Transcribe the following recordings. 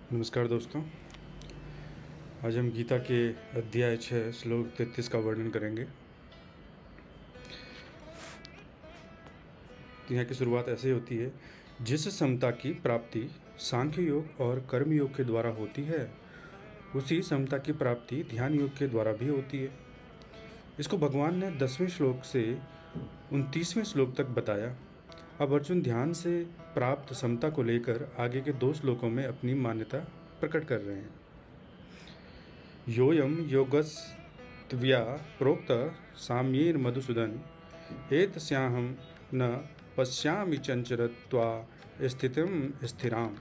नमस्कार दोस्तों। आज हम गीता के अध्याय 6 श्लोक 33 का वर्णन करेंगे। तो यहाँ की शुरुआत ऐसे होती है, जिस समता की प्राप्ति सांख्य योग और कर्म योग के द्वारा होती है, उसी समता की प्राप्ति ध्यान योग के द्वारा भी होती है। इसको भगवान ने 10वें श्लोक से 29वें श्लोक तक बताया। अब अर्जुन ध्यान से प्राप्त समता को लेकर आगे के 2 श्लोकों में अपनी मान्यता प्रकट कर रहे हैं। योयम योगस्त्वया प्रोक्त साम्येन मधुसूदन एतस्याहं न पश्यामि चंचलत्वा स्थितिम स्थिराम।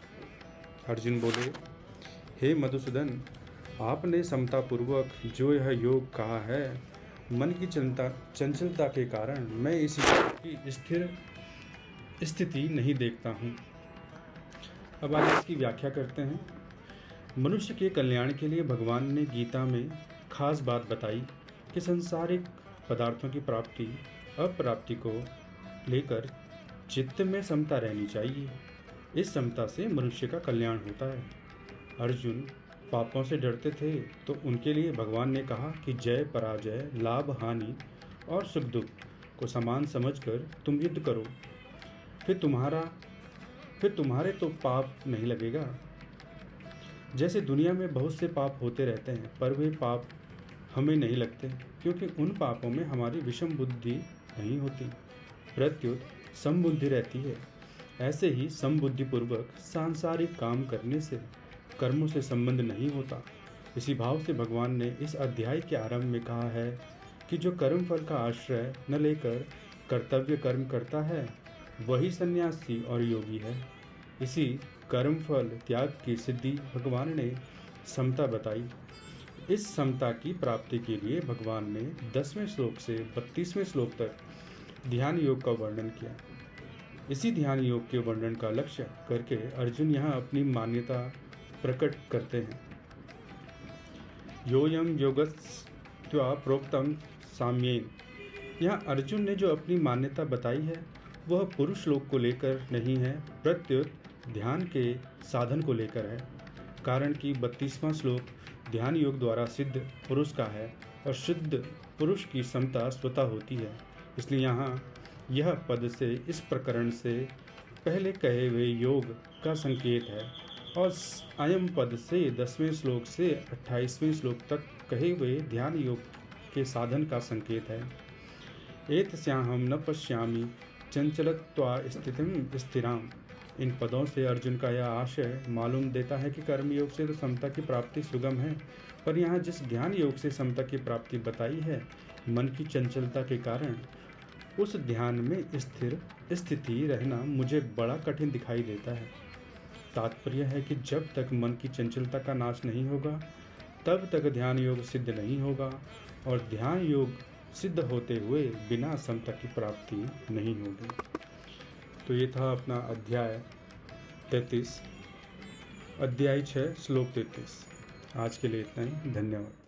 अर्जुन बोले, हे मधुसूदन, आपने समतापूर्वक जो यह योग कहा है, मन की चंचलता के कारण मैं इस योग की स्थिर स्थिति नहीं देखता हूँ। अब आगे इसकी व्याख्या करते हैं। मनुष्य के कल्याण के लिए भगवान ने गीता में खास बात बताई कि संसारिक पदार्थों की प्राप्ति अप्राप्ति को लेकर चित्त में समता रहनी चाहिए। इस समता से मनुष्य का कल्याण होता है। अर्जुन पापों से डरते थे, तो उनके लिए भगवान ने कहा कि जय पराजय, लाभ हानि और सुख दुख को समान समझकर तुम युद्ध करो, फिर तुम्हारे तो पाप नहीं लगेगा। जैसे दुनिया में बहुत से पाप होते रहते हैं, पर वे पाप हमें नहीं लगते, क्योंकि उन पापों में हमारी विषम बुद्धि नहीं होती, प्रत्युत समबुद्धि रहती है। ऐसे ही समबुद्धिपूर्वक सांसारिक काम करने से कर्मों से संबंध नहीं होता। इसी भाव से भगवान ने इस अध्याय के आरंभ में कहा है कि जो कर्म फल का आश्रय न लेकर कर्तव्य कर्म करता है, वही सन्यासी और योगी है। इसी कर्म फल त्याग की सिद्धि भगवान ने समता बताई। इस समता की प्राप्ति के लिए भगवान ने 10वें श्लोक से 32वें श्लोक तक ध्यान योग का वर्णन किया। इसी ध्यान योग के वर्णन का लक्ष्य करके अर्जुन यहाँ अपनी मान्यता प्रकट करते हैं। योयम योगस्त्वा प्रोक्तम साम्येन। यहाँ अर्जुन ने जो अपनी मान्यता बताई है, वह पुरुष लोक को लेकर नहीं है, प्रत्युत ध्यान के साधन को लेकर है। कारण कि 32वां श्लोक ध्यान योग द्वारा सिद्ध पुरुष का है और सिद्ध पुरुष की समता स्वतः होती है। इसलिए यहाँ यह पद से इस प्रकरण से पहले कहे हुए योग का संकेत है, और अयम पद से 10वें श्लोक से 28वें श्लोक तक कहे हुए ध्यान योग के साधन का संकेत है। एतस्याहं न पश्यामि चंचलत्वा स्थितिम स्थिराम। इन पदों से अर्जुन का यह आशय मालूम देता है कि कर्म योग से तो समता की प्राप्ति सुगम है, पर यहाँ जिस ध्यान योग से समता की प्राप्ति बताई है, मन की चंचलता के कारण उस ध्यान में स्थिर स्थिति रहना मुझे बड़ा कठिन दिखाई देता है। तात्पर्य है कि जब तक मन की चंचलता का नाश नहीं होगा, तब तक ध्यान योग सिद्ध नहीं होगा, और ध्यान योग सिद्ध होते हुए बिना समता की प्राप्ति नहीं होगी। तो ये था अपना अध्याय 33, अध्याय 6 श्लोक 33। आज के लिए इतना ही। धन्यवाद।